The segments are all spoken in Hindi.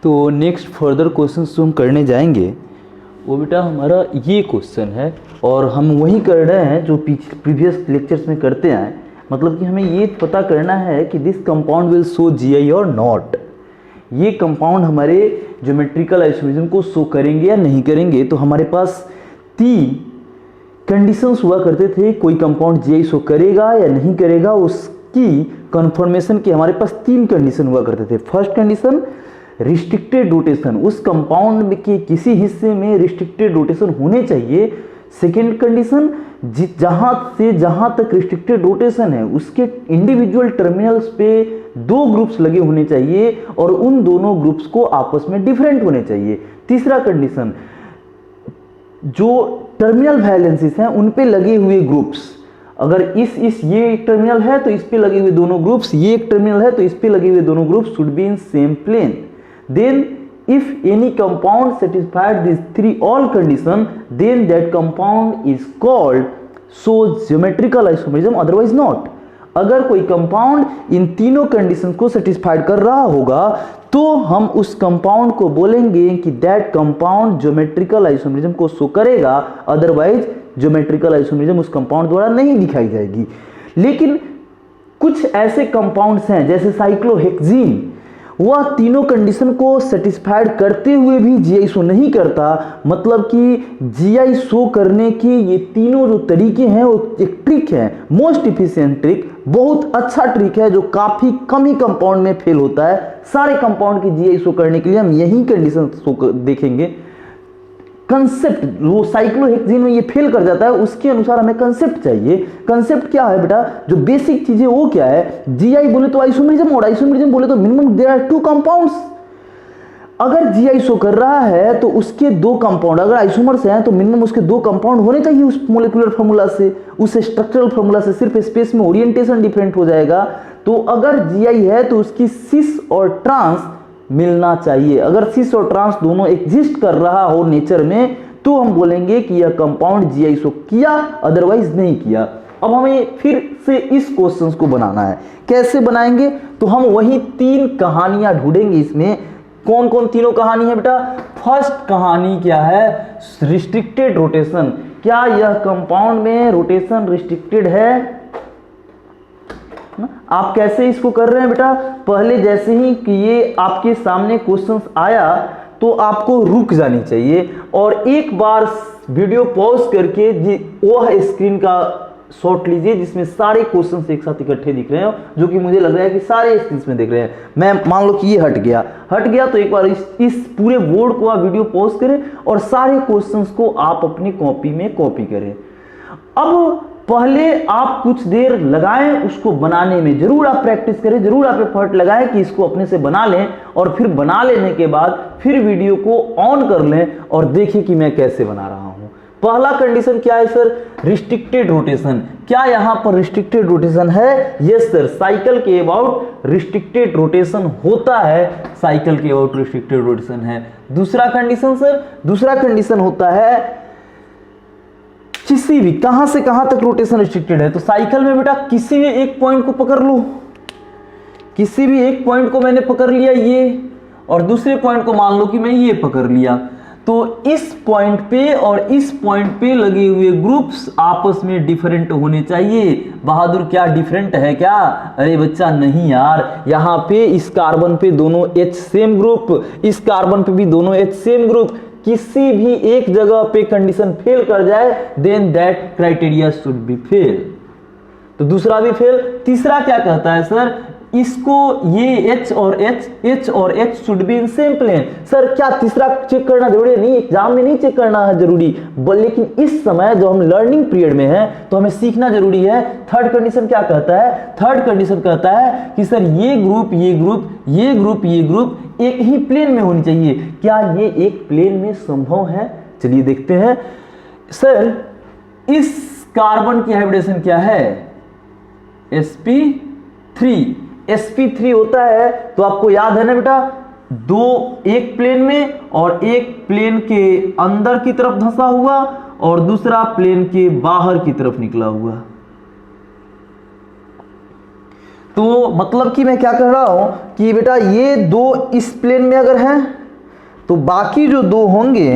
तो नेक्स्ट फर्दर क्वेश्चन जो हम करने जाएंगे वो बेटा हमारा ये क्वेश्चन है, और हम वही कर रहे हैं जो प्रीवियस लेक्चर्स में करते आए। मतलब कि हमें ये पता करना है कि this compound will show GI और नॉट। ये कंपाउंड हमारे ज्योमेट्रिकल आइसोमेरिज्म को शो करेंगे या नहीं करेंगे। तो हमारे पास 3 कंडीशंस हुआ करते थे, कोई कंपाउंड जीआई शो करेगा या नहीं करेगा, उसकी कंफर्मेशन के हमारे पास 3 कंडीशन हुआ करते थे। फर्स्ट कंडीशन रिस्ट्रिक्टेड रोटेशन, उस कंपाउंड के किसी हिस्से में रिस्ट्रिक्टेड रोटेशन होने चाहिए। सेकेंड कंडीशन जहां से जहां तक रिस्ट्रिक्टेड रोटेशन है उसके इंडिविजुअल टर्मिनल्स पे 2 ग्रुप्स लगे होने चाहिए और उन दोनों ग्रुप्स को आपस में डिफरेंट होने चाहिए। तीसरा कंडीशन जो टर्मिनल वैलेंसीज हैं उन पे लगे हुए ग्रुप्स, अगर ये एक टर्मिनल है तो इस पे लगे हुए दोनों ग्रुप्स, ये एक टर्मिनल है तो इस पे लगे हुए दोनों groups should be in same plane. Then if any compound satisfied these 3 all condition, then that compound is called shows geometrical isomerism, otherwise not। अगर कोई कंपाउंड इन तीनों कंडीशन को सेटिस्फाइड कर रहा होगा तो हम उस कंपाउंड को बोलेंगे कि दैट कंपाउंड ज्योमेट्रिकल आइसोमेरिज्म को शो करेगा, अदरवाइज ज्योमेट्रिकल आइसोमेरिज्म उस कंपाउंड द्वारा नहीं दिखाई जाएगी। लेकिन कुछ ऐसे कंपाउंड्स हैं जैसे साइक्लोहेक्सीन, वह तीनों कंडीशन को सेटिस्फाइड करते हुए भी जीआई शो नहीं करता। मतलब कि जीआई शो करने के ये तीनों जो तरीके हैं वो एक ट्रिक है, मोस्ट इफिशिएंट ट्रिक, बहुत अच्छा ट्रिक है जो काफी कम ही कंपाउंड में फेल होता है। सारे कंपाउंड की जीआई शो करने के लिए हम यही कंडीशन देखेंगे। कंसेप्ट वो साइक्लोहेक्सीन में ये फेल कर जाता है, उसके अनुसार हमें कंसेप्ट चाहिए। कंसेप्ट क्या है बेटा, जो बेसिक चीजें वो क्या है, जीआई बोले तो आइसोमेरिज्म और आइसोमेरिज्म बोले तो मिनिमम देयर आर 2 कंपाउंड्स। अगर जीआई शो कर रहा है तो उसके 2 कंपाउंड, अगर आइसोमर्स हैं तो मिनिमम उसके 2 कंपाउंड होने चाहिए उस मोलिकुलर फार्मूला से, उस स्ट्रक्चरल फार्मूला से। सिर्फ स्पेस में ओरिएंटेशन डिफरेंट हो जाएगा। तो अगर जीआई है तो उसकी सिस और ट्रांस मिलना चाहिए। अगर सिस और ट्रांस दोनों एग्जिस्ट कर रहा हो नेचर में तो हम बोलेंगे कि यह कंपाउंड जीआई शो किया, अदरवाइज नहीं किया। अब हमें फिर से इस क्वेश्चन को बनाना है। कैसे बनाएंगे, तो हम वही 3 कहानियां ढूंढेंगे। इसमें कौन कौन तीनों कहानी है बेटा। फर्स्ट कहानी क्या है, रिस्ट्रिक्टेड रोटेशन। क्या यह कंपाउंड में रोटेशन रिस्ट्रिक्टेड है। आप कैसे इसको कर रहे हैं बेटा, पहले जैसे ही कि ये आपके सामने क्वेश्चंस आया तो आपको रुक जानी चाहिए और एक बार वीडियो पॉज करके वह स्क्रीन का शॉट लीजिए जिसमें सारे क्वेश्चंस एक साथ इकट्ठे दिख रहे हैं, जो कि मुझे लग रहा है कि सारे स्क्रीन में दिख रहे हैं। मैं मान लो कि ये हट गया तो एक बार इस पूरे बोर्ड को आप वीडियो पॉज करें और सारे क्वेश्चंस को आप अपनी कॉपी में कॉपी करें। अब पहले आप कुछ देर लगाएं उसको बनाने में, जरूर आप प्रैक्टिस करें, जरूर आप एफर्ट लगाएं कि इसको अपने से बना लें, और फिर बना लेने के बाद फिर वीडियो को ऑन कर लें और देखें कि मैं कैसे बना रहा हूं। पहला कंडीशन क्या है सर, रिस्ट्रिक्टेड रोटेशन। क्या यहां पर रिस्ट्रिक्टेड रोटेशन है? यस सर, साइकिल के अबाउट रिस्ट्रिक्टेड रोटेशन होता है, साइकिल के अबाउट रिस्ट्रिक्टेड रोटेशन है। दूसरा कंडीशन सर, दूसरा कंडीशन होता है किसी भी कहां से कहां तक रोटेशन रिस्ट्रिक्टेड है। तो साइकिल में बेटा किसी भी एक पॉइंट को पकड़ लो, किसी भी एक पॉइंट को मैंने पकड़ लिया ये, और दूसरे पॉइंट को मान लो कि मैं ये पकड़ लिया, तो इस पॉइंट पे और इस पॉइंट पे लगे हुए ग्रुप्स आपस में डिफरेंट होने चाहिए। बहादुर क्या डिफरेंट है क्या? अरे बच्चा नहीं यार, यहाँ पे इस कार्बन पे दोनों H सेम ग्रुप, इस कार्बन पे भी दोनों H सेम ग्रुप, किसी भी एक जगह पे कंडीशन फेल कर जाए then that criteria should be fail. तो दूसरा भी फेल। तीसरा क्या कहता है सर, इसको ये H और H should be in same plane. Sir क्या तीसरा चेक करना जरूरी है? नहीं, एग्जाम में नहीं चेक करना है जरूरी, लेकिन इस समय जो हम लर्निंग पीरियड में है तो हमें सीखना जरूरी है। थर्ड कंडीशन क्या कहता है? थर्ड कंडीशन कहता है कि सर ये ग्रुप ये ग्रुप ये ग्रुप ये ग्रुप एक ही प्लेन में होनी चाहिए। क्या ये एक प्लेन में संभव है? चलिए देखते हैं। सर इस कार्बन की हाइब्रिडेशन क्या है? sp3 sp3 होता है, तो आपको याद है ना बेटा, एक प्लेन में और एक प्लेन के अंदर की तरफ धंसा हुआ और दूसरा प्लेन के बाहर की तरफ निकला हुआ। तो मतलब कि मैं क्या कह रहा हूं कि बेटा ये दो इस प्लेन में अगर हैं तो बाकी जो दो होंगे,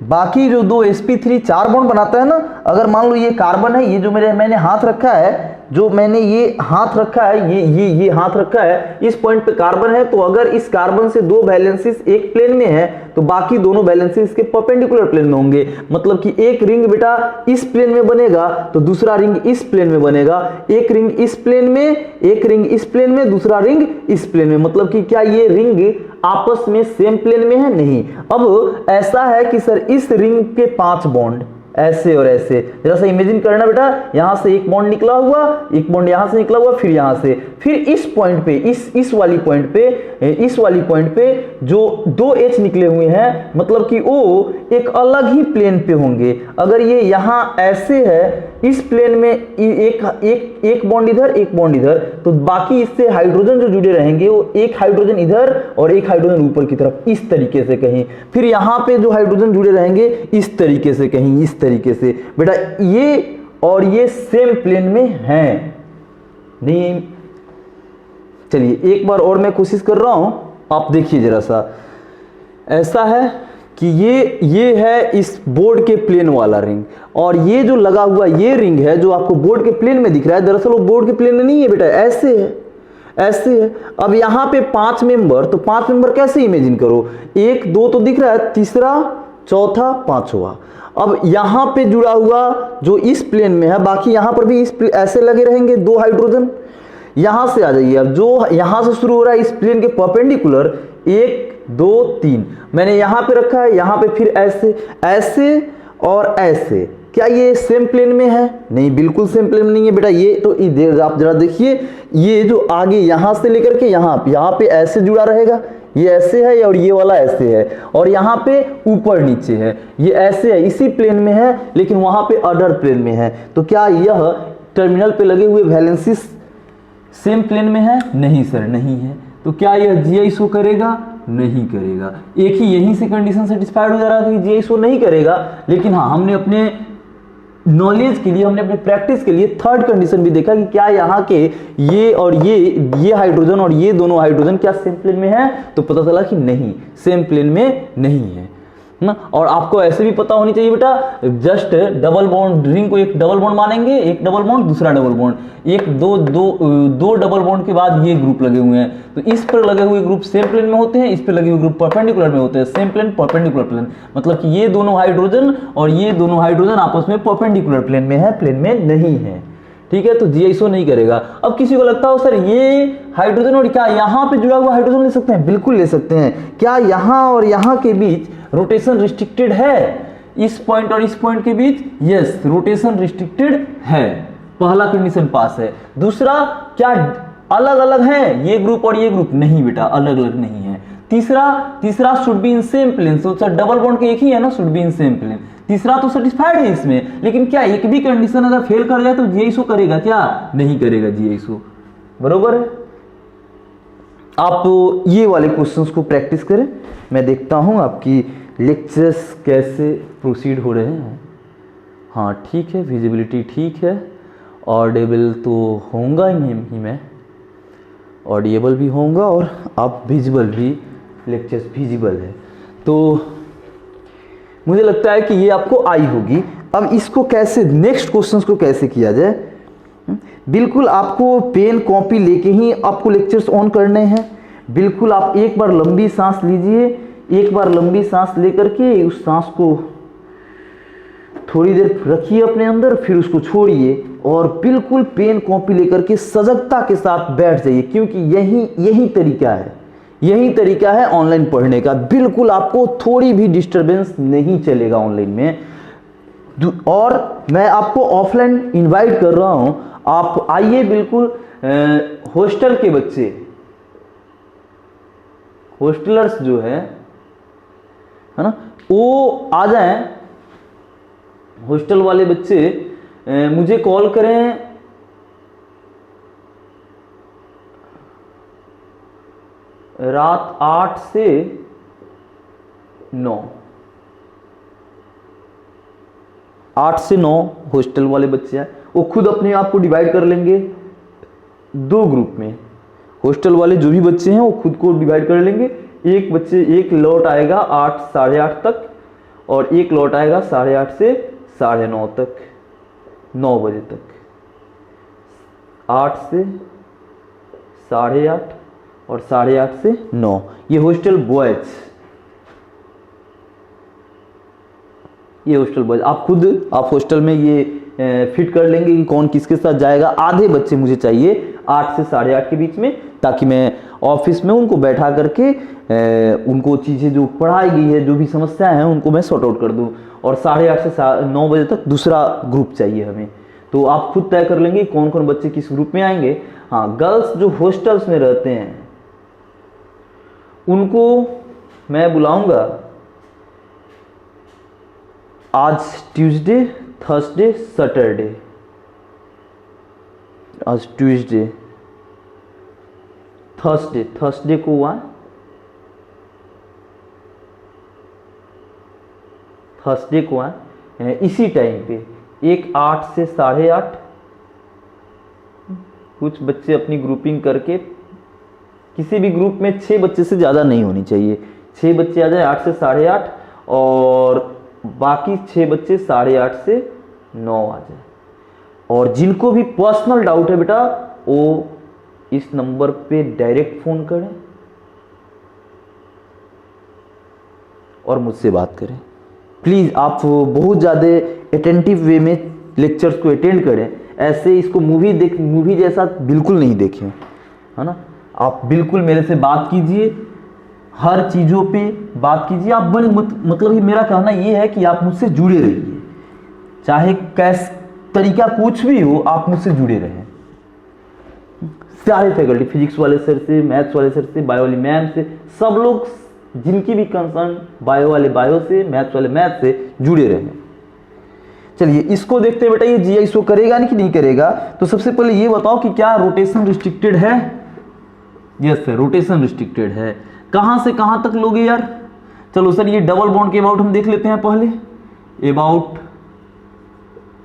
बाकी जो दो sp3 4 बॉन्ड बनाता है ना, अगर मान लो ये कार्बन है, ये जो मैंने हाथ रखा है, जो मैंने ये हाथ रखा है, ये हाथ रखा है, इस पॉइंट पे कार्बन है, तो अगर इस कार्बन से दो वैलेंसीज एक प्लेन में है तो बाकी दोनों वैलेंसीज इसके परपेंडिकुलर प्लेन में होंगे। मतलब कि एक रिंग बेटा इस प्लेन में बनेगा तो दूसरा रिंग इस प्लेन में बनेगा, एक रिंग इस प्लेन में, एक रिंग इस प्लेन में, दूसरा रिंग इस प्लेन में। मतलब कि क्या ये रिंग आपस में सेम प्लेन में है? नहीं। अब ऐसा है कि सर इस रिंग के 5 बॉन्ड ऐसे और ऐसे, जरा सा इमेजिन करना बेटा, यहां से एक बॉन्ड निकला हुआ, एक बॉन्ड यहां से निकला हुआ, फिर यहां से, फिर इस पॉइंट पे, इस वाली पॉइंट पे, इस वाली पॉइंट पे जो 2 H निकले हुए हैं, मतलब कि वो एक अलग ही प्लेन पे होंगे। अगर ये यहां ऐसे है, इस प्लेन में एक बॉन्ड इधर, एक बॉन्ड इधर, तो बाकी इससे हाइड्रोजन जो जुड़े रहेंगे वो एक हाइड्रोजन इधर और एक हाइड्रोजन ऊपर की तरफ, इस तरीके से कहीं, फिर यहां पे जो हाइड्रोजन जुड़े रहेंगे इस तरीके से कहीं, इस तरीके से। बेटा ये और ये सेम प्लेन में हैं नहीं? चलिए एक बार और मैं कोशिश कर रहा हूं, आप देखिए जरा सा। ऐसा है कि ये है इस बोर्ड के प्लेन वाला रिंग, और ये जो लगा हुआ ये रिंग है जो आपको बोर्ड के प्लेन में दिख रहा है, दरअसल वो बोर्ड के प्लेन में नहीं है बेटा, ऐसे है, ऐसे है। अब यहां पे 5 मेंबर, तो 5 मेंबर कैसे इमेजिन करो, 1 2 तो दिख रहा है, तीसरा, चौथा, पांचवा। अब यहां पे जुड़ा हुआ जो इस प्लेन में है, बाकी यहां पर भी ऐसे लगे रहेंगे 2 हाइड्रोजन। यहां से आ जाइए, अब जो यहां से शुरू हो रहा है इस प्लेन के परपेंडिकुलर, 1 2 3 मैंने यहां पे रखा है, यहां पे फिर ऐसे, ऐसे और ऐसे। क्या ये सेम प्लेन में है? नहीं, बिल्कुल सेम प्लेन में नहीं है बेटा। ये तो आप जरा देखिए, ये जो आगे यहां से लेकर के यहां पे ऐसे जुड़ा रहेगा, ये ऐसे है और ये वाला ऐसे है, और यहाँ पे ऊपर नीचे है, ये ऐसे है, इसी प्लेन में है, लेकिन वहां पे अदर प्लेन में है। तो क्या यह टर्मिनल पे लगे हुए वैलेंसीज सेम प्लेन में है? नहीं सर, नहीं है। तो क्या यह GI शो करेगा? नहीं करेगा। एक ही यहीं से कंडीशन सेटिस्फाइड हो जा रहा था कि GI शो नहीं करेगा, लेकिन हाँ, हमने अपने नॉलेज के लिए, हमने अपने प्रैक्टिस के लिए थर्ड कंडीशन भी देखा कि क्या यहाँ के ये और ये हाइड्रोजन और ये दोनों हाइड्रोजन क्या सेम प्लेन में है? तो पता चला कि नहीं, सेम प्लेन में नहीं है ना। और आपको ऐसे भी पता होनी चाहिए बेटा, जस्ट डबल बॉन्ड रिंग को एक डबल बॉन्ड मानेंगे, एक डबल बॉन्ड, दूसरा डबल बॉन्ड, एक दो डबल बॉन्ड के बाद ये ग्रुप लगे हुए हैं, तो इस पर लगे हुए ग्रुप सेम प्लेन में होते हैं, इस पर लगे हुए ग्रुप परपेंडिकुलर में होते हैं। सेम प्लेन, परपेंडिकुलर प्लेन, मतलब कि ये दोनों हाइड्रोजन और ये दोनों हाइड्रोजन आपस में परपेंडिकुलर प्लेन में है, प्लेन में नहीं है। ठीक है, तो GI शो नहीं करेगा। अब किसी को लगता हो सर ये हाइड्रोजन और क्या यहाँ पे जुड़ा हुआ हाइड्रोजन ले सकते हैं? बिल्कुल ले सकते हैं। क्या यहाँ और यहाँ के बीच रोटेशन रिस्ट्रिक्टेड है? इस पॉइंट और इस पॉइंट के बीच यस, रोटेशन रिस्ट्रिक्टेड है, पहला कंडीशन पास है। दूसरा, क्या अलग अलग है ये ग्रुप और ये ग्रुप? नहीं बेटा, अलग अलग नहीं है। तीसरा should be in same plane, तो सर डबल बॉन्ड के एक ही है ना, should be in same plane. तीसरा तो सेटिस्फाइड है इसमें, लेकिन क्या एक भी कंडीशन अगर फेल कर जाए तो GI शो करेगा क्या? नहीं करेगा GI शो। बरोबर है। आप ये वाले क्वेश्चंस को प्रैक्टिस करें, मैं देखता हूं आपकी लेक्चर्स कैसे प्रोसीड हो रहे हैं। हाँ ठीक है, विजिबिलिटी ठीक है, ऑडिबल तो होगा ही मैं, ऑडिएबल भी होगा और आप विजिबल भी, लेक्चर्स विजिबल है, तो मुझे लगता है कि ये आपको आई होगी। अब इसको कैसे, नेक्स्ट क्वेश्चंस को कैसे किया जाए? बिल्कुल आपको पेन कॉपी लेके ही आपको लेक्चर्स ऑन करने हैं। बिल्कुल आप एक बार लंबी सांस लीजिए, एक बार लंबी सांस लेकर के उस सांस को थोड़ी देर रखिए अपने अंदर, फिर उसको छोड़िए और बिल्कुल पेन कॉपी लेकर के सजगता के साथ बैठ जाइए, क्योंकि यही तरीका है, यही तरीका है ऑनलाइन पढ़ने का। बिल्कुल आपको थोड़ी भी डिस्टरबेंस नहीं चलेगा ऑनलाइन में। और मैं आपको ऑफलाइन इनवाइट कर रहा हूं, आप आइए बिल्कुल। हॉस्टल के बच्चे, हॉस्टलर्स जो है ना, वो आ जाएं। हॉस्टल वाले बच्चे मुझे कॉल करें, रात 8 से 9, 8 से 9 हॉस्टल वाले बच्चे हैं, वो खुद अपने आप को डिवाइड कर लेंगे 2 ग्रुप में। हॉस्टल वाले जो भी बच्चे हैं वो खुद को डिवाइड कर लेंगे। एक लौट आएगा 8 साढ़े 8 तक और एक लौट आएगा 8:30 से 9:30 तक, 9 बजे तक। 8 से 8:30 और 8:30 से 9, ये हॉस्टल बॉयज, ये हॉस्टल बॉयज। आप हॉस्टल में ये फिट कर लेंगे कि कौन किसके साथ जाएगा। आधे बच्चे मुझे चाहिए 8 से 8:30 के बीच में, ताकि मैं ऑफिस में उनको बैठा करके उनको चीज़ें जो पढ़ाई गई है, जो भी समस्याएं हैं, उनको मैं सॉर्ट आउट कर दूं। और 8:30 से 9 बजे तक दूसरा ग्रुप चाहिए हमें। तो आप खुद तय कर लेंगे कौन कौन बच्चे किस ग्रुप में आएंगे। हाँ, गर्ल्स जो हॉस्टल्स में रहते हैं उनको मैं बुलाऊंगा आज ट्यूसडे, थर्सडे, सैटरडे। आज ट्यूसडे, थर्सडे को हुआ, थर्सडे को आए इसी टाइम पे, एक 8 से 8:30। कुछ बच्चे अपनी ग्रुपिंग करके, किसी भी ग्रुप में 6 बच्चे से ज़्यादा नहीं होनी चाहिए। 6 बच्चे आ जाए 8 से 8:30 और बाकी 6 बच्चे 8:30 से 9 आ जाए। और जिनको भी पर्सनल डाउट है बेटा, वो इस नंबर पे डायरेक्ट फोन करें और मुझसे बात करें। प्लीज़ आप बहुत ज़्यादा अटेंटिव वे में लेक्चर्स को अटेंड करें। ऐसे इसको मूवी जैसा बिल्कुल नहीं देखें, है ना। आप बिल्कुल मेरे से बात कीजिए, हर चीज़ों पे बात कीजिए। आप मतलब ही मेरा कहना ये है कि आप मुझसे जुड़े रहिए, चाहे कैस तरीका कुछ भी हो, आप मुझसे जुड़े रहें। सारे फैकल्टी, फिजिक्स वाले सर से, मैथ्स वाले सर से, बायो वाली मैम से, सब लोग जिनकी भी कंसर्न, बायो वाले बायो से, मैथ्स वाले मैथ से जुड़े रहें। चलिए इसको देखते हैं बेटा, ये जीआई शो करेगा नहीं कि नहीं करेगा। तो सबसे पहले ये बताओ कि क्या रोटेशन रिस्ट्रिक्टेड है। यस सर, रोटेशन रिस्ट्रिक्टेड है। कहां से कहां तक लोगे यार। चलो सर, ये डबल बॉन्ड के अबाउट हम देख लेते हैं पहले। अबाउट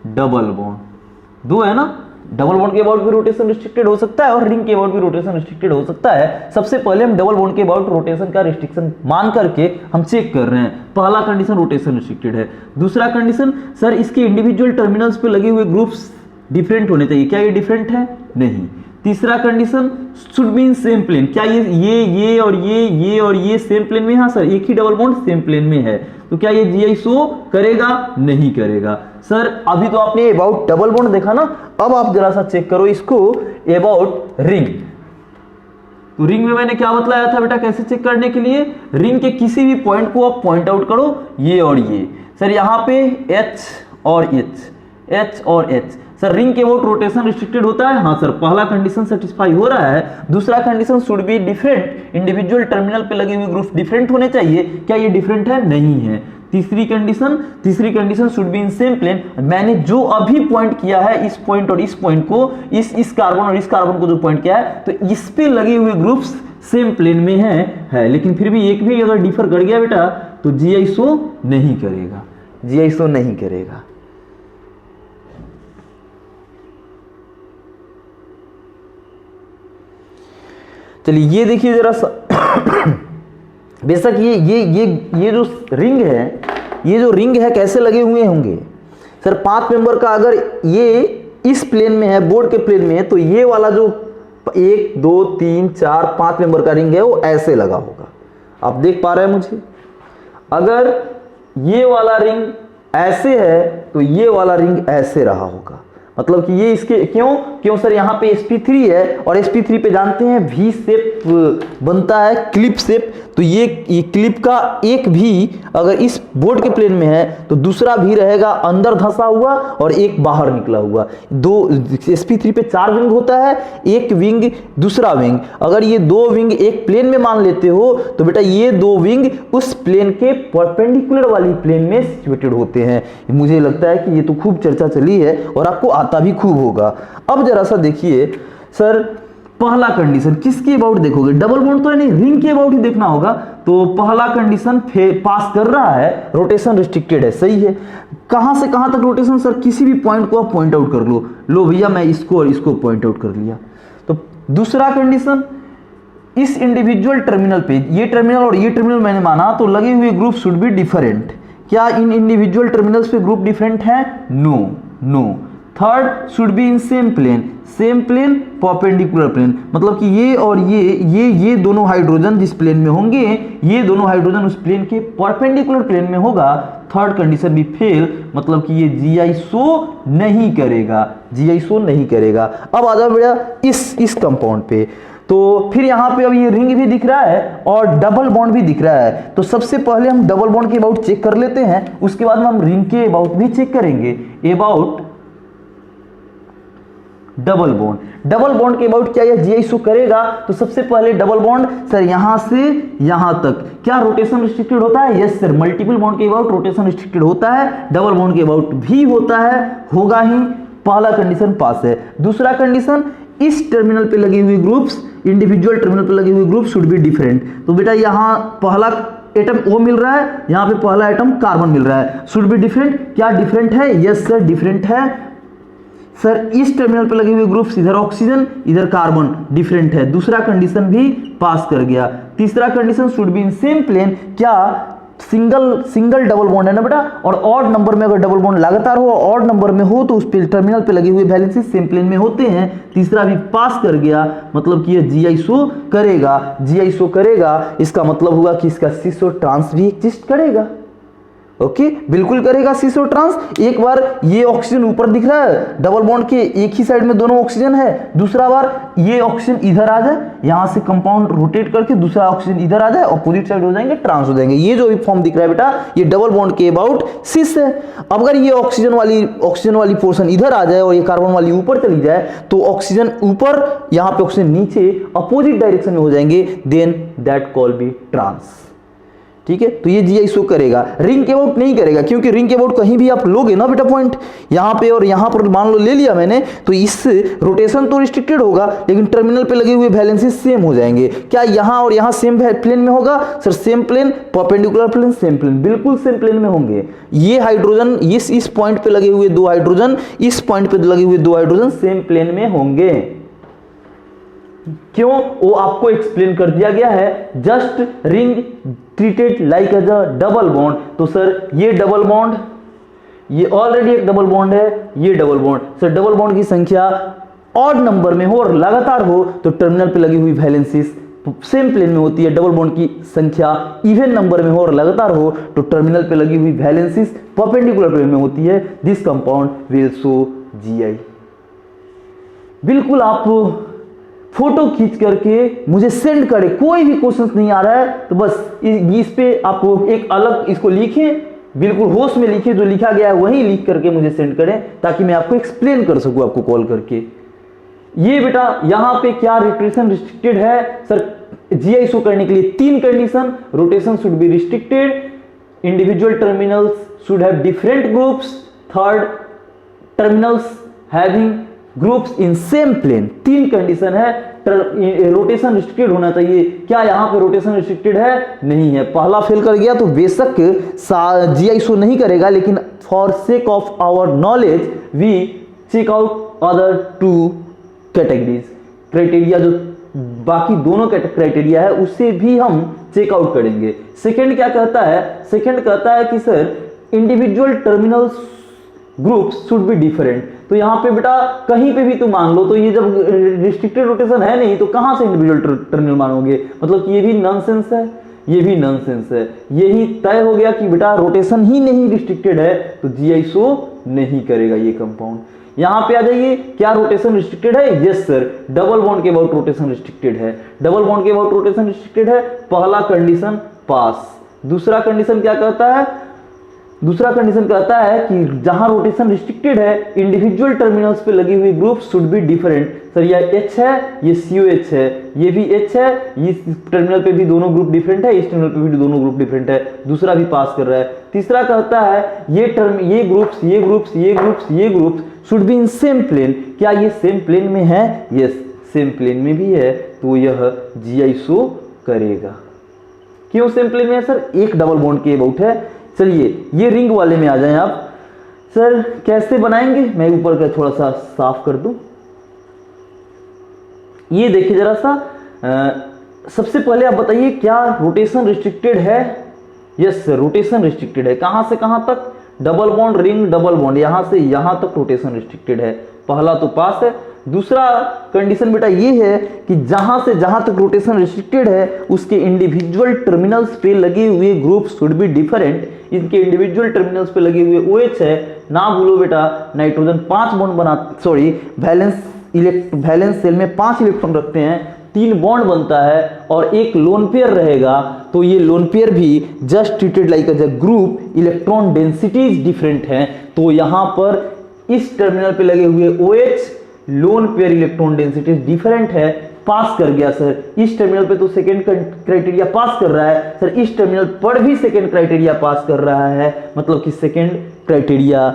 डबल बॉन्ड 2 है ना। डबल बॉन्ड के अबाउट भी रोटेशन रिस्ट्रिक्टेड हो सकता है और रिंग के अबाउट भी रोटेशन रिस्ट्रिक्टेड हो सकता है। सबसे पहले हम डबल बॉन्ड के अबाउट रोटेशन का रिस्ट्रिक्शन मान करके हम चेक कर रहे हैं। पहला कंडीशन रोटेशन रिस्ट्रिक्टेड है। दूसरा कंडीशन, सर इसके इंडिविजुअल टर्मिनल्स पे लगे हुए ग्रुप्स डिफरेंट होने चाहिए। क्या ये डिफरेंट है? नहीं। तीसरा condition, should be in same plane. क्या ये और ये सेम प्लेन में? हाँ सर, एक ही डबल बॉन्ड सेम प्लेन में है। तो क्या ये जीआई शो करेगा? नहीं करेगा। सर अभी तो आपने अबाउट डबल बॉन्ड देखा ना, अब आप जरा सा चेक करो इसको अबाउट रिंग। तो रिंग में मैंने क्या बतलाया था बेटा, कैसे चेक करने के लिए? रिंग के किसी भी पॉइंट को आप पॉइंट आउट करो, ये और ये। सर यहाँ पे H और H। सर रिंग के अबाउट रोटेशन रिस्ट्रिक्टेड होता है? हाँ सर, पहला कंडीशन सेटिस्फाई हो रहा है। दूसरा condition, should be different, individual terminal पे लगे हुए ग्रुप डिफरेंट होने चाहिए। क्या ये डिफरेंट है? नहीं है। तीसरी condition, should be in same plane. मैंने जो अभी पॉइंट किया है, इस पॉइंट और इस पॉइंट को, इस कार्बन और इस कार्बन को जो पॉइंट किया है, तो इस पे लगे हुए ग्रुप्स सेम प्लेन में है। लेकिन फिर भी एक भी अगर डिफर कर गया बेटा, तो जीआई शो नहीं करेगा, जीआई शो नहीं करेगा। चलिए ये देखिए जरा सा बेशक ये जो रिंग है, ये जो रिंग है कैसे लगे हुए होंगे सर? 5 मेंबर का अगर ये इस प्लेन में है, बोर्ड के प्लेन में है, तो ये वाला जो 1 2 3 4 5 मेंबर का रिंग है वो ऐसे लगा होगा। आप देख पा रहे हैं मुझे? अगर ये वाला रिंग ऐसे है तो ये वाला रिंग ऐसे रहा होगा। मतलब कि ये इसके क्यों सर? यहाँ पे sp3 है और sp3 पे जानते हैं V शेप बनता है, क्लिप शेप। तो ये क्लिप का एक भी अगर इस बोर्ड के प्लेन में है तो दूसरा भी रहेगा अंदर धंसा हुआ और एक बाहर निकला हुआ। sp3 पे 4 विंग होता है, एक विंग दूसरा विंग। अगर ये 2 विंग एक प्लेन में मान लेते हो तो बेटा ये 2 विंग उस प्लेन के परपेंडिकुलर वाली प्लेन में सिचुएटेड होते हैं। मुझे लगता है कि ये तो खूब चर्चा चली है और आपको आता भी खूब होगा। अब जरा सा देखिए सर, पहला कंडीशन किसके अबाउट देखोगे? डबल बॉन्ड तो है नहीं, रिंग के अबाउट ही देखना होगा। तो पहला कंडीशन पास कर रहा है, रोटेशन रिस्ट्रिक्टेड है, सही है। कहां से कहां तक रोटेशन सर? किसी भी पॉइंट को आप पॉइंट आउट कर लो भैया मैं इसको और इसको पॉइंट आउट कर लिया। तो दूसरा कंडीशन, इस इंडिविजुअल टर्मिनल पे, ये टर्मिनल और ये टर्मिनल मैंने माना, तो लगे हुए ग्रुप शुड बी डिफरेंट। क्या इन इंडिविजुअल टर्मिनल्स पे ग्रुप डिफरेंट है? No. Third, should be in same plane perpendicular plane, मतलब कि ये और ये दोनों हाइड्रोजन जिस प्लेन में होंगे, ये दोनों हाइड्रोजन उस प्लेन के परपेंडिकुलर प्लेन में होगा। थर्ड कंडीशन भी फेल, मतलब कि ये जीआईसो नहीं करेगा। अब आ जाओ बेटा इस कंपाउंड पे, तो फिर यहां पे अब ये रिंग भी दिख रहा है और डबल बॉन्ड भी दिख रहा है। तो सबसे पहले हम डबल बॉन्ड के अबाउट चेक कर लेते हैं, उसके बाद में हम रिंग के अबाउट भी चेक करेंगे। अबाउट डबल बॉन्ड के अबाउट क्या यह जीआईसो करेगा? तो सबसे पहले डबल बॉन्ड सर यहां से यहां तक क्या रोटेशन रिस्ट्रिक्टेड होता है? यस सर, मल्टीपल बॉन्ड के अबाउट रोटेशन रिस्ट्रिक्टेड होता है, डबल बॉन्ड के अबाउट भी होता है, होगा ही। पहला कंडीशन पास है। दूसरा कंडीशन, इस टर्मिनल पे लगे हुए ग्रुप्स, इंडिविजुअल टर्मिनल पे लगे हुए ग्रुप शुड बी डिफरेंट। तो बेटा यहां पहला एटम O मिल रहा है, यहां पे पहला एटम कार्बन मिल रहा है, शुड बी डिफरेंट। क्या डिफरेंट है? यस सर, डिफरेंट है सर। इस टर्मिनल पे लगे हुए ग्रुप्स, इधर ऑक्सीजन इधर कार्बन, डिफरेंट है। दूसरा कंडीशन भी पास कर गया। तीसरा condition, should be in same plane. क्या सिंगल डबल बॉन्ड है ना बेटा, और ऑड नंबर में अगर डबल बॉन्ड लगातार हो, ऑड नंबर में हो, तो उस टर्मिनल पे लगे हुए वैलेंसीज सेम प्लेन में होते हैं। तीसरा भी पास कर गया, मतलब कि ये जीआईसो करेगा। इसका मतलब हुआ कि इसका सिसो ट्रांस भी एग्जिस्ट करेगा। ओके, बिल्कुल करेगा सिसो ट्रांस। एक बार ये ऑक्सीजन ऊपर दिख रहा है, डबल बॉन्ड के एक ही साइड में दोनों ऑक्सीजन है, दूसरा बार ये ऑक्सीजन इधर आ जाए, यहां से कंपाउंड रोटेट करके दूसरा ऑक्सीजन इधर आ जाए, अपोजिट साइड हो जाएंगे, ट्रांस हो जाएंगे। ये जो भी फॉर्म दिख रहा है बेटा, ये डबल बॉन्ड के अबाउट सिस है। अब अगर ये ऑक्सीजन वाली पोर्शन इधर आ जाए और ये कार्बन वाली ऊपर चली जाए, तो ऑक्सीजन ऊपर, यहां पे ऑक्सीजन नीचे, अपोजिट डायरेक्शन में हो जाएंगे, then that call be trans. ठीक है, तो ये जीआईसो करेगा, रिंग के अबाउट नहीं करेगा, क्योंकि रिंग के अबाउट कहीं भी आप लोगे ना बेटा पॉइंट, यहां पे और यहां पर मान लो ले लिया मैंने, तो इससे रोटेशन तो रिस्ट्रिक्टेड होगा, लेकिन टर्मिनल पे लगे हुए वैलेंसी सेम हो जाएंगे। क्या यहां और यहां सेम प्लेन में होगा? Sir same plane, perpendicular plane, same plane, बिल्कुल सेम प्लेन में होंगे। ये हाइड्रोजन इस पॉइंट पे लगे हुए दो हाइड्रोजन, इस पॉइंट पे लगे हुए दो हाइड्रोजन सेम प्लेन में होंगे। क्यों? वो आपको एक्सप्लेन कर दिया गया है। Just ring treated like as a double bond. तो सर ये डबल बॉन्ड, ये ऑलरेडी एक डबल बॉन्ड है, ये double bond. Sir double bond की संख्या ऑड नंबर में हो और लगातार हो, तो टर्मिनल पे लगी हुई वैलेंसीज सेम प्लेन में होती है। डबल बॉन्ड की संख्या इवन नंबर में हो और लगातार हो, तो टर्मिनल पे लगी हुई वैलेंसीज परपेंडिकुलर प्लेन में होती है। This compound will show GI. बिल्कुल आप फोटो खींच करके मुझे सेंड करें, कोई भी क्वेश्चन नहीं आ रहा है तो बस इस पे आप एक अलग इसको लिखें, बिल्कुल होश में लिखिए, जो लिखा गया है वही लिख करके मुझे सेंड करें, ताकि मैं आपको एक्सप्लेन कर सकूं आपको कॉल करके। ये बेटा यहां पे क्या रोटेशन रिस्ट्रिक्टेड है? सर जीआईसो करने के लिए 3 condition, rotation should be restricted, individual terminals should have different groups, third terminals having groups in same plane. 3 condition है। रोटेशन रिस्ट्रिक्टेड होना चाहिए। क्या यहां पे रोटेशन रिस्ट्रिक्टेड है? नहीं है। पहला फेल कर गया तो बेशक जीआईसो नहीं करेगा, लेकिन for sake of our knowledge we check out other 2 categories. Criteria जो बाकी दोनों क्राइटेरिया है उससे भी हम चेकआउट करेंगे। सेकंड क्या कहता है? सेकंड कहता है कि sir individual terminals groups should be different. तो यहां पे बेटा कहीं पे भी तुम मान लो, तो ये जब रिस्ट्रिक्टेड रोटेशन है नहीं, तो कहां से इंडिविजुअल टर्मिनल मानोगे? मतलब कि ये भी नॉनसेंस है, ये भी नॉनसेंस है। यही तय हो गया कि बेटा रोटेशन ही नहीं रिस्ट्रिक्टेड है, तो जीआईसो नहीं करेगा ये कंपाउंड। यहां पे आ जाइए, क्या रोटेशन रिस्ट्रिक्टेड है? यस सर, डबल बॉन्ड के अबाउट रोटेशन रिस्ट्रिक्टेड है। डबल बॉन्ड के अबाउट रोटेशन रिस्ट्रिक्टेड है। पहला कंडीशन पास। दूसरा कंडीशन क्या कहता है? दूसरा कंडीशन कहता है कि जहां रोटेशन रिस्ट्रिक्टेड है, इंडिविजुअल टर्मिनल्स पे लगी हुई group should be different. Sir ये H है, ये COH है, ये भी H है, इस टर्मिनल पे भी दोनों ग्रुप डिफरेंट है, इस टर्मिनल पे भी दोनों ग्रुप डिफरेंट है। दूसरा भी पास कर रहा है। तीसरा कहता है ये groups should be in same plane. क्या ये सेम प्लेन में है? यस, सेम प्लेन में भी है, तो यह जीआईसो करेगा। क्यों सेम प्लेन में है सर? एक डबल बॉन्ड के अबाउट है। चलिए ये रिंग वाले में आ जाएं आप। सर कैसे बनाएंगे, मैं ऊपर का थोड़ा सा साफ कर दूं। ये देखिए जरा सा, सबसे पहले आप बताइए क्या रोटेशन रिस्ट्रिक्टेड है? यस सर, रोटेशन रिस्ट्रिक्टेड है। कहां से कहां तक? Double bond ring double bond, यहां से यहां तक रोटेशन रिस्ट्रिक्टेड है। पहला तो पास है। दूसरा कंडीशन बेटा ये है कि जहां से जहां तक रोटेशन रिस्ट्रिक्टेड है उसके इंडिविजुअल टर्मिनल्स पे लगे हुए ग्रुप शुड बी डिफरेंट। इनके इंडिविजुअल टर्मिनल्स पे लगे हुए OH है, ना भूलो बेटा नाइट्रोजन 5 बॉन्ड बना, सॉरी वैलेंस सेल में 5 इलेक्ट्रॉन रखते हैं, 3 बॉन्ड बनता है और एक लोन पेयर रहेगा। तो ये लोन पेयर भी just treated like a group, electron densities different हैं। तो यहां पर इस टर्मिनल पे लगे हुए OH lone pair electron densities different है। पास कर गया सर। इस टर्मिनल पे तो सेकंड क्राइटेरिया पास कर रहा है सर, इस टर्मिनल पर भी सेकंड क्राइटेरिया पास कर रहा है, मतलब कि सेकंड क्राइटेरिया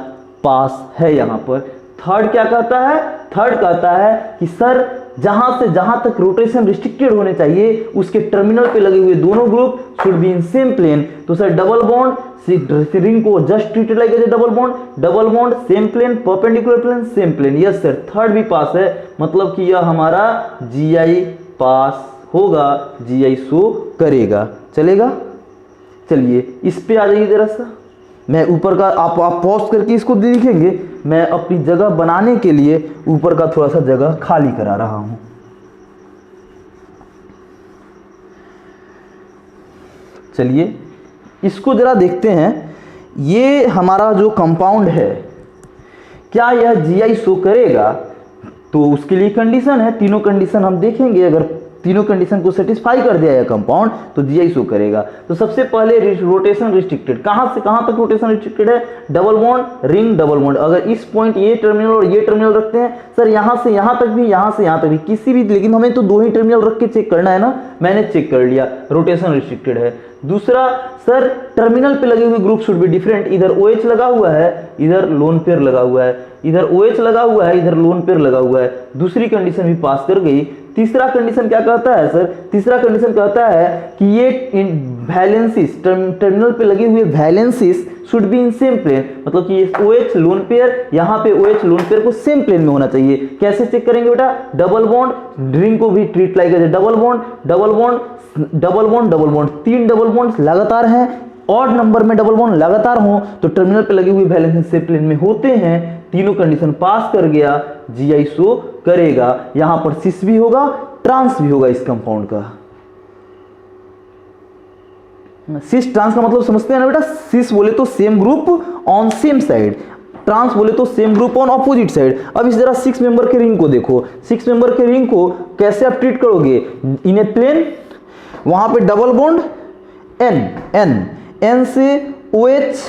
पास है। यहां पर थर्ड क्या कहता है? थर्ड कहता है कि सर जहां से जहां तक रोटेशन रिस्ट्रिक्टेड होने चाहिए उसके टर्मिनल पे लगे हुए दोनों group should be in same plane. तो सर डबल बॉन्ड रिंग को just treated like as double bond same plane, perpendicular plane same plane. Yes sir, third भी पास है, मतलब कि यह हमारा GI पास होगा, GI शो करेगा। चलेगा? चलिए इस पे आ जाइए जरा सा। मैं ऊपर का आप पॉज करके इसको देखेंगे, मैं अपनी जगह बनाने के लिए ऊपर का थोड़ा सा जगह खाली करा रहा हूं। चलिए इसको जरा देखते हैं। ये हमारा जो कंपाउंड है क्या यह GI शो करेगा? तो उसके लिए कंडीशन है, तीनों कंडीशन हम देखेंगे। अगर तीनों कंडीशन को सेटिस्फाई कर दिया है कंपाउंड तो GI शो करेगा। तो सबसे पहले रोटेशन रिस्ट्रिक्टेड, कहां से कहां तक रोटेशन रिस्ट्रिक्टेड है? Double bond ring double bond. अगर इस पॉइंट ये टर्मिनल और ये टर्मिनल रखते हैं सर, यहां से यहां तक भी, यहां से यहां तक भी, किसी भी, लेकिन हमें तो 2 ही टर्मिनल रख के चेक करना है ना, मैंने चेक कर लिया, रोटेशन रिस्ट्रिक्टेड है। दूसरा सर टर्मिनल पे लगे हुए ग्रुप शुड बी डिफरेंट, इधर OH लगा हुआ है, इधर लोन पेयर लगा हुआ है, इधर OH लगा हुआ है, इधर लोन पेयर लगा हुआ है। दूसरी कंडीशन भी पास कर गई। तीसरा कंडीशन क्या कहता है सर? तीसरा कंडीशन कहता है कि ये वैलेंसीज, टर्मिनल पे लगे हुए valencies should be in same plane, मतलब कि ये OH लोन पेयर, यहाँ पे OH लोन पेयर को सेम प्लेन में होना चाहिए। कैसे चेक करेंगे बेटा? डबल बॉन्ड रिंग को भी treat like as double bond, double bond double bond double bond, 3 double bond लगातार हैं, ऑड नंबर में डबल बॉन्ड लगातार हो तो टर्मिनल पे लगे हुए वैलेंसी सेम प्लेन में होते हैं। तीनों कंडीशन पास कर गया, GI शो करेगा। यहां पर सिस भी होगा, ट्रांस भी होगा इस कंपाउंड का। सिस ट्रांस का मतलब समझते हैं ना बेटा? सिस बोले तो same group on same side, trans बोले तो same group on opposite side. अब इस जरा 6 मेंबर के रिंग को देखो। 6 मेंबर के रिंग को कैसे आप ट्रीट करोगे? इन ए प्लेन, वहां पे डबल बॉन्ड N से OH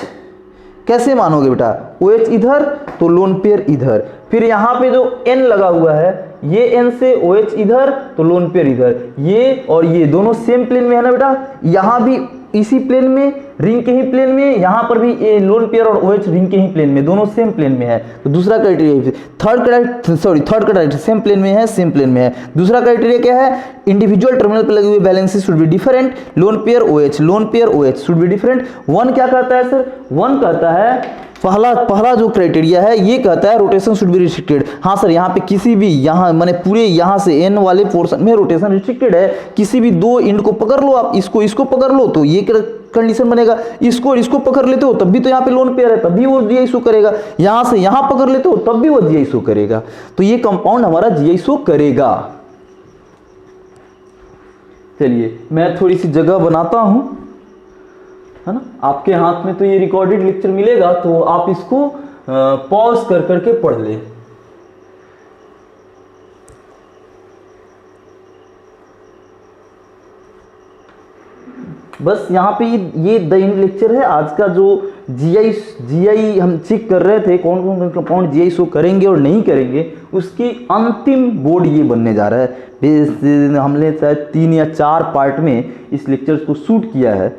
कैसे मानोगे बेटा? OH इधर तो लोन पेयर इधर, फिर यहां पे जो N लगा हुआ है ये N से OH इधर तो लोन पेयर इधर, ये और ये दोनों सेम प्लेन में है ना बेटा? यहां भी इसी प्लेन में, रिंग के ही प्लेन में, यहां पर भी ये लोन पेयर और OH रिंग के ही प्लेन में, दोनों सेम प्लेन में है। तो दूसरा criteria, third criteria same plane में है, सेम प्लेन में है। दूसरा क्राइटेरिया क्या है? इंडिविजुअल टर्मिनल पे लगे हुए balances should be different, lone pair OH should be different. 1 क्या कहता है सर? 1 कहता है, पहला जो क्राइटेरिया है ये कहता है रोटेशन शुड बी रिस्ट्रिक्टेड। हाँ सर, यहाँ पे किसी भी, यहाँ माने पूरे यहाँ से N वाले पोर्शन में रोटेशन रिस्ट्रिक्टेड है। किसी भी 2 इंड को पकड़ लो आप, इसको पकड़ लो तो ये कंडीशन बनेगा, इसको पकड़ लेते हो तब भी तो यहाँ पे लोन पेयर है, तब भी वो GI शो करेगा। यहाँ से यहाँ पकड़ लेते हो तब भी वो GI शो करेगा। तो ये कंपाउंड हमारा GI शो करेगा। चलिए मैं थोड़ी सी जगह बनाता हूं, है ना? आपके हाथ में तो ये रिकॉर्डेड लेक्चर मिलेगा तो आप इसको पॉज कर करके पढ़ ले। बस यहाँ पे ये द एंड लेक्चर है आज का। जो GI हम चेक कर रहे थे कौन कौन कंपाउंड GI शो करेंगे और नहीं करेंगे, उसकी अंतिम बोर्ड ये बनने जा रहा है। हमने शायद 3 या 4 पार्ट में इस लेक्चर को शूट किया है।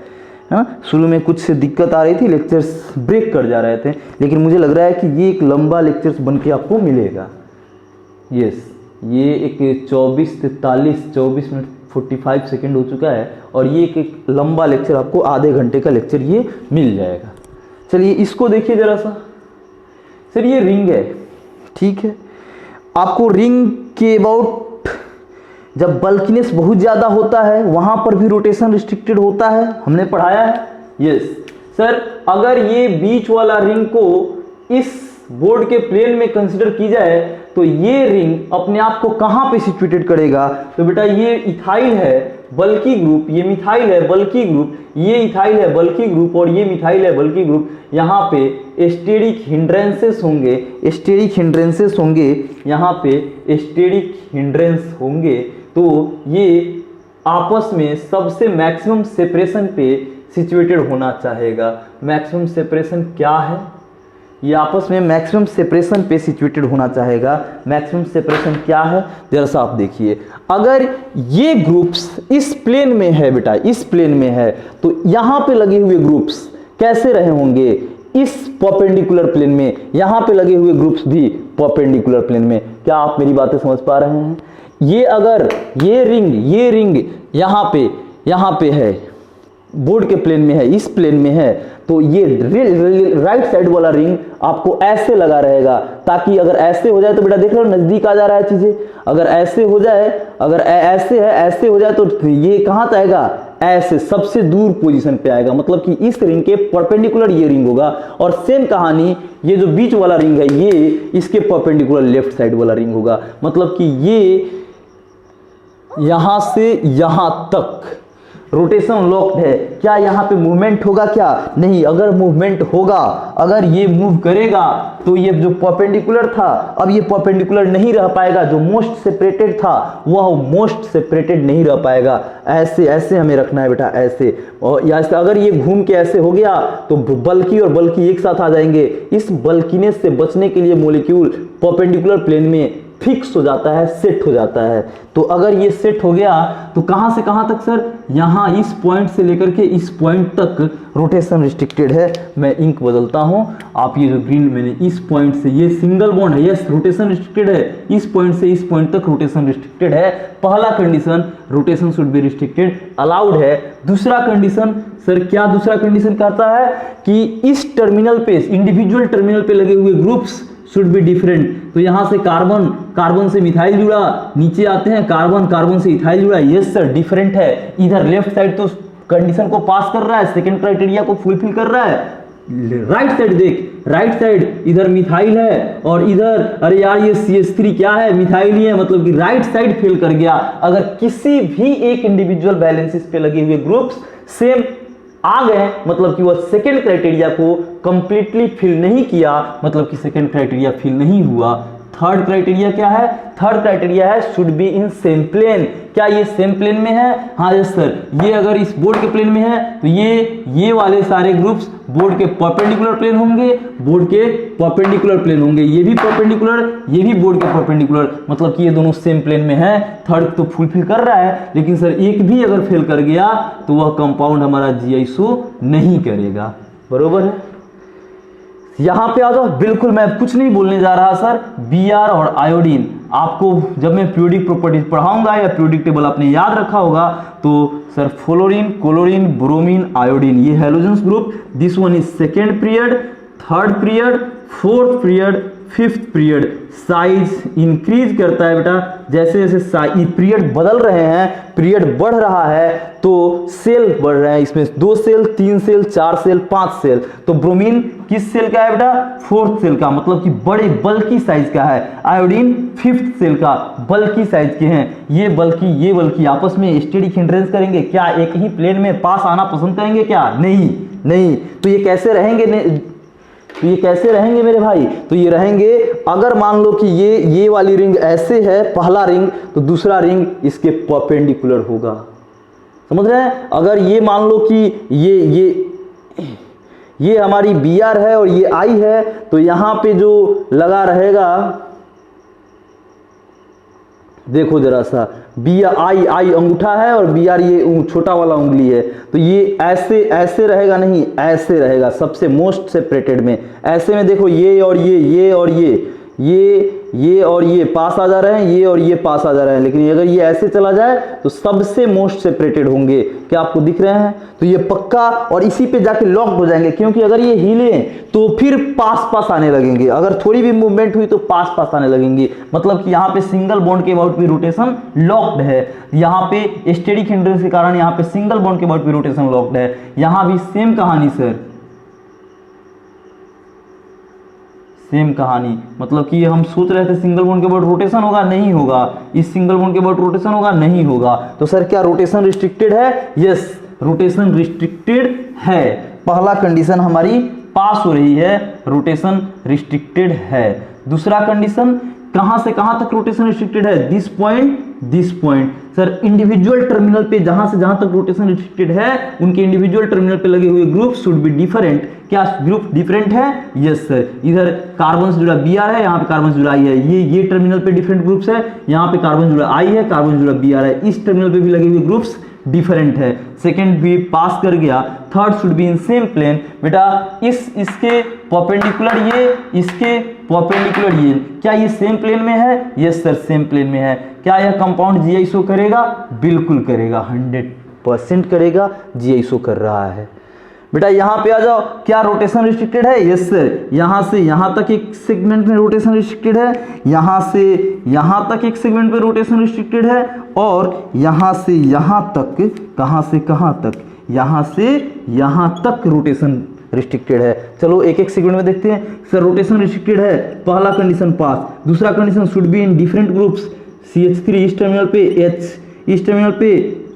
शुरू में कुछ दिक्कत आ रही थी, लेक्चर्स ब्रेक कर जा रहे थे, लेकिन मुझे लग रहा है कि ये एक लंबा लेक्चर्स बन के आपको मिलेगा। यस, ये एक 24 मिनट 45 सेकेंड हो चुका है और ये एक लंबा लेक्चर आपको आधे घंटे का लेक्चर ये मिल जाएगा। चलिए इसको देखिए जरा सा। सर ये रिंग है, ठीक है। आपको रिंग के अबाउट जब बल्कीनेस बहुत ज़्यादा होता है वहाँ पर भी रोटेशन रिस्ट्रिक्टेड होता है, हमने पढ़ाया है। यस सर, अगर ये बीच वाला रिंग को इस बोर्ड के प्लेन में कंसीडर की जाए तो ये रिंग अपने आप को कहाँ पे सिचुएटेड करेगा? तो बेटा ये इथाइल है बल्की ग्रुप, ये मिथाइल है बल्की ग्रुप, ये इथाइल है बल्की ग्रुप और ये मिथाइल है बल्की ग्रुप। यहाँ पे स्टेरिक हिंड्रेंसेस होंगे, स्टेरिक हिंड्रेंसेस होंगे, यहाँ पे स्टेरिक हिंड्रेंस होंगे। तो ये आपस में सबसे मैक्सिमम सेपरेशन पे सिचुएटेड होना चाहेगा। मैक्सिमम सेपरेशन क्या है? ये आपस में मैक्सिमम सेपरेशन पे सिचुएटेड होना चाहेगा। मैक्सिमम सेपरेशन क्या है जरा सा आप देखिए। अगर ये ग्रुप्स इस प्लेन में है बेटा, इस प्लेन में है, तो यहाँ पे लगे हुए ग्रुप्स कैसे रहे होंगे? इस परपेंडिकुलर प्लेन में। यहाँ पे लगे हुए ग्रुप्स भी परपेंडिकुलर प्लेन में। क्या आप मेरी बातें समझ पा रहे हैं? ये अगर ये रिंग यहाँ पे है, बोर्ड के प्लेन में है, इस प्लेन में है, तो ये राइट साइड वाला रिंग आपको ऐसे लगा रहेगा, ताकि अगर ऐसे हो जाए तो बेटा देख रहे हो नजदीक आ जा रहा है चीजें। अगर ऐसे हो जाए, अगर ऐसे है, ऐसे हो जाए तो ये कहां आएगा? ऐसे सबसे दूर पोजीशन पे आएगा। मतलब कि इस रिंग के परपेंडिकुलर ये रिंग होगा। और सेम कहानी ये जो बीच वाला रिंग है ये इसके परपेंडिकुलर लेफ्ट साइड वाला रिंग होगा। मतलब कि ये यहां से यहां तक रोटेशन लॉक्ड है। क्या यहाँ पे मूवमेंट होगा? क्या नहीं। अगर मूवमेंट होगा, अगर ये मूव करेगा तो ये जो परपेंडिकुलर था अब ये परपेंडिकुलर नहीं रह पाएगा। जो मोस्ट सेपरेटेड था वह मोस्ट सेपरेटेड नहीं रह पाएगा। ऐसे ऐसे हमें रखना है बेटा, ऐसे। और या अगर ये घूम के ऐसे हो गया तो बल्की और बल्की एक साथ आ जाएंगे। इस बल्कीनेस से बचने के लिए मॉलिक्यूल परपेंडिकुलर प्लेन में फिक्स हो जाता है, सेट हो जाता है। तो अगर ये सेट हो गया तो कहां से कहां तक सर? यहां इस पॉइंट से लेकर के इस पॉइंट तक रोटेशन रिस्ट्रिक्टेड है। मैं इंक बदलता हूं। आप ये जो ग्रीन मैंने इस पॉइंट से, ये सिंगल बॉन्ड है, यस रोटेशन रिस्ट्रिक्टेड है। इस पॉइंट से इस पॉइंट तक रोटेशन रिस्ट्रिक्टेड है। पहला condition rotation should be restricted, allowed है। दूसरा कंडीशन सर क्या दूसरा कंडीशन कहता है कि इस टर्मिनल पे, इंडिविजुअल टर्मिनल पे लगे हुए ग्रुप्स शुड बी डिफरेंट। तो यहां से कार्बन से मिथाइल जुड़ा, नीचे आते हैं कार्बन से इथाइल जुड़ा। यस सर डिफरेंट है। इधर लेफ्ट साइड तो कंडीशन को पास कर रहा है, सेकंड क्राइटेरिया को फुलफिल कर रहा है। राइट साइड देख, राइट साइड इधर मिथाइल है और इधर अरे यार ये CH3 क्या है? मिथाइल ही है। मतलब कि राइट साइड फेल कर गया। अगर किसी भी एक इंडिविजुअल बैलेंसेस पे लगे हुए ग्रुप्स सेम आ गए, मतलब कि वह सेकेंड क्राइटेरिया को कंप्लीटली फिल नहीं किया, मतलब कि सेकेंड क्राइटेरिया फिल नहीं हुआ। थर्ड क्राइटेरिया क्या है? थर्ड क्राइटेरिया है should be in same plane. क्या ये सेम प्लेन में है? हाँ यस सर। ये अगर इस बोर्ड के प्लेन में है तो ये वाले सारे ग्रुप्स बोर्ड के परपेंडिकुलर प्लेन होंगे, बोर्ड के परपेंडिकुलर प्लेन होंगे। ये भी परपेंडिकुलर, ये भी बोर्ड के परपेंडिकुलर, मतलब कि ये दोनों सेम प्लेन में है। थर्ड तो फुलफिल कर रहा है, लेकिन सर एक भी अगर फेल कर गया तो वह कंपाउंड हमारा GI नहीं करेगा। बरोबर है? यहां पे आ जाओ। बिल्कुल मैं कुछ नहीं बोलने जा रहा सर। Br और आयोडीन आपको जब मैं पीरियोडिक प्रॉपर्टीज पढ़ाऊंगा या पीरियोडिक टेबल आपने याद रखा होगा तो sir fluorine, chlorine, bromine, iodine ये halogens group. This one is second period, third period, fourth period, fifth period. Size increase करता है बेटा। जैसे जैसे पीरियड बदल रहे हैं, पीरियड बढ़ रहा है तो सेल बढ़ रहे हैं। इसमें 2 सेल, 3 सेल, 4 सेल, 5 सेल। तो ब्रोमीन किस सेल का है बेटा? फोर्थ सेल का, मतलब कि बड़े बल्कि साइज का है। आयोडीन फिफ्थ सेल का, बल्कि साइज के हैं। ये बल्कि आपस में स्टेरिक हिंड्रेंस करेंगे क्या? एक ही प्लेन में पास आना पसंद करेंगे क्या? नहीं। तो ये कैसे रहेंगे? तो ये कैसे रहेंगे मेरे भाई? तो ये रहेंगे, अगर मान लो कि ये वाली रिंग ऐसे है पहला रिंग, तो दूसरा रिंग इसके परपेंडिकुलर होगा। समझ रहे हैं? अगर ये मान लो कि ये हमारी Br है और ये I है, तो यहां पे जो लगा रहेगा देखो जरा सा, I अंगूठा है और Br ये छोटा वाला उंगली है। तो ये ऐसे रहेगा, नहीं ऐसे रहेगा, सबसे मोस्ट सेपरेटेड में। ऐसे में देखो ये और ये ये और ये पास आ जा रहे हैं, ये और ये पास आ जा रहे हैं, लेकिन अगर ये ऐसे चला जाए तो सबसे मोस्ट सेपरेटेड होंगे। क्या आपको दिख रहे हैं? तो ये पक्का और इसी पे जाके लॉक्ड हो जाएंगे, क्योंकि अगर ये हिले तो फिर पास पास आने लगेंगे, अगर थोड़ी भी मूवमेंट हुई तो पास पास आने लगेंगे। मतलब कि यहाँ पे सिंगल बॉन्ड के अबाउट भी रोटेशन लॉक्ड है, यहाँ पे स्टेरिक हिंड्रेंस के कारण यहाँ पे सिंगल बॉन्ड के अबाउट भी रोटेशन लॉक्ड है। यहाँ भी सेम कहानी सर, सेम कहानी। मतलब कि हम सोच रहे थे सिंगल बॉन्ड के अबाउट रोटेशन होगा, नहीं होगा। इस सिंगल बॉन्ड के अबाउट रोटेशन होगा, नहीं होगा। तो सर क्या रोटेशन रिस्ट्रिक्टेड है? यस, रोटेशन रिस्ट्रिक्टेड है। पहला कंडीशन हमारी पास हो रही है, रोटेशन रिस्ट्रिक्टेड है। दूसरा कंडीशन, कहां से कहां तक रोटेशन रिस्ट्रिक्टेड है? This point. Sir individual terminal पे जहां से जहां तक रोटेशन रिस्ट्रिक्टेड है, उनके इंडिविजुअल टर्मिनल पे लगे हुए ग्रुप शुड बी डिफरेंट। क्या ग्रुप डिफरेंट है? Yes sir. इधर कार्बन से जुड़ा Br है, यहाँ पे कार्बन से जुड़ा I है, ये टर्मिनल पे डिफरेंट ग्रुप्स है, यहाँ पे कार्बन से जुड़ा I है, कार्बन से जुड़ा Br है, इस टर्मिनल पे भी लगे हुए ग्रुप्स डिफरेंट है। सेकेंड भी पास कर गया। Third should be in same plane. बेटा इसके परपेंडिकुलर ये, इसके परपेंडिकुलर ये, क्या ये सेम प्लेन में है? यस सर, सेम प्लेन में है। क्या यह कंपाउंड GI शो करेगा? बिल्कुल करेगा, 100% करेगा, GI शो कर रहा है। बेटा यहाँ पे आ जाओ, क्या रोटेशन रिस्ट्रिक्टेड है? Yes sir. यहाँ से यहाँ तक एक सेगमेंट में रोटेशन रिस्ट्रिक्टेड है, यहाँ से यहाँ तक एक सेगमेंट में रोटेशन रिस्ट्रिक्टेड है, और यहाँ से यहाँ तक, कहाँ से कहाँ तक? यहाँ से यहाँ तक रोटेशन रिस्ट्रिक्टेड है। चलो एक एक सेगमेंट में देखते हैं। सर रोटेशन रिस्ट्रिक्टेड है, पहला कंडीशन पास। दूसरा condition should be in different groups. CH3 इस टर्मिनल पे, H इस टर्मिनल पे,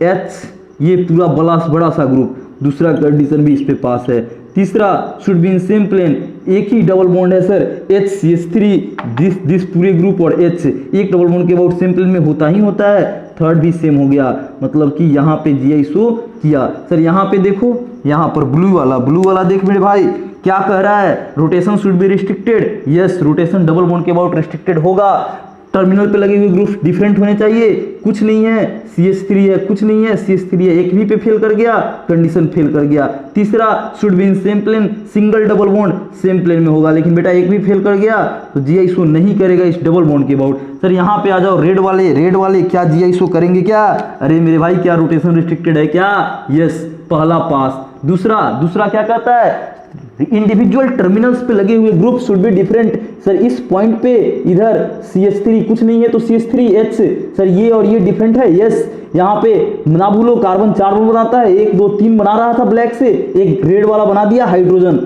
H ये पूरा बड़ा सा ग्रुप, दूसरा कंडीशन भी इस पे पास है। तीसरा should be in same plane, एक ही डबल बॉन्ड है सर, HCH3 दिस पूरे ग्रुप और H एक डबल बॉन्ड के अबाउट सेम प्लेन में होता ही होता है। थर्ड भी सेम हो गया, मतलब कि यहाँ पे GI शो किया। सर यहाँ पे देखो, यहाँ पर ब्लू वाला देख मेरे भाई, क्या कह रहा है? Rotation should be restricted. Yes, rotation double bond के अबाउट रिस्ट्रिक्टेड होगा। टर्मिनल पे लगे हुए ग्रुप्स डिफरेंट होने चाहिए, कुछ नहीं है। CH3 है, कुछ नहीं है। CH3 है, एक भी पे फेल कर गया, कंडीशन फेल कर गया। तीसरा should be in same plane, single double bond same plane में होगा, लेकिन बेटा एक भी फेल कर गया तो GI शो नहीं करेगा इस डबल बॉन्ड के अबाउट। सर यहाँ पे आ जाओ, रेड वाले क्या GI शो करेंगे क्या? अरे मेरे भाई, क्या रोटेशन रिस्ट्रिक्टेड है क्या? यस, पहला पास। दूसरा क्या कहता है? इंडिविजुअल टर्मिनल्स पे लगे हुए group should be different. Sir इस पॉइंट पे इधर CH3 कुछ नहीं है तो CH3H, सर ये और ये डिफरेंट है। यस, यहाँ पे ना भूलो कार्बन 4 बॉन्ड बनाता है, 1 2 3 बना रहा था ब्लैक से, एक रेड वाला बना दिया हाइड्रोजन।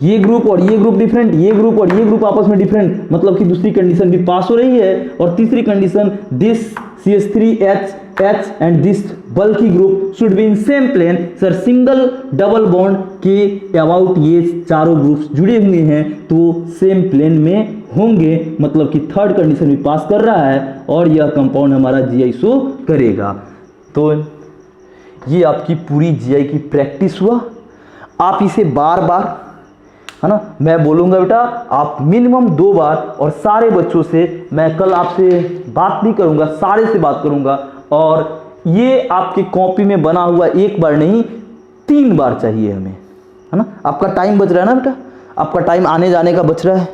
ये ग्रुप और ये ग्रुप डिफरेंट, ये ग्रुप और ये ग्रुप आपस में डिफरेंट, मतलब कि दूसरी कंडीशन भी पास हो रही है। और तीसरी condition, this CH3H and this bulky group should be in same plane. Sir single double bond के अबाउट ये चारों ग्रुप्स जुड़े हुए हैं तो सेम प्लेन में होंगे, मतलब कि थर्ड कंडीशन भी पास कर रहा है और यह कंपाउंड हमारा GI शो करेगा। तो ये आपकी पूरी GI की प्रैक्टिस हुआ। आप इसे बार बार, है ना, मैं बोलूँगा बेटा आप मिनिमम 2 बार, और सारे बच्चों से मैं कल आपसे बात नहीं करूँगा, सारे से बात करूँगा। और ये आपकी कॉपी में बना हुआ 1 बार नहीं 3 बार चाहिए हमें, है ना। आपका टाइम बच रहा है ना बेटा, आपका टाइम आने जाने का बच रहा है,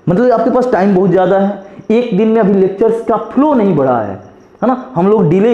मतलब आपके पास टाइम बहुत ज़्यादा है। एक दिन में अभी लेक्चर्स का फ्लो नहीं बढ़ा है ना, हम लोग डिले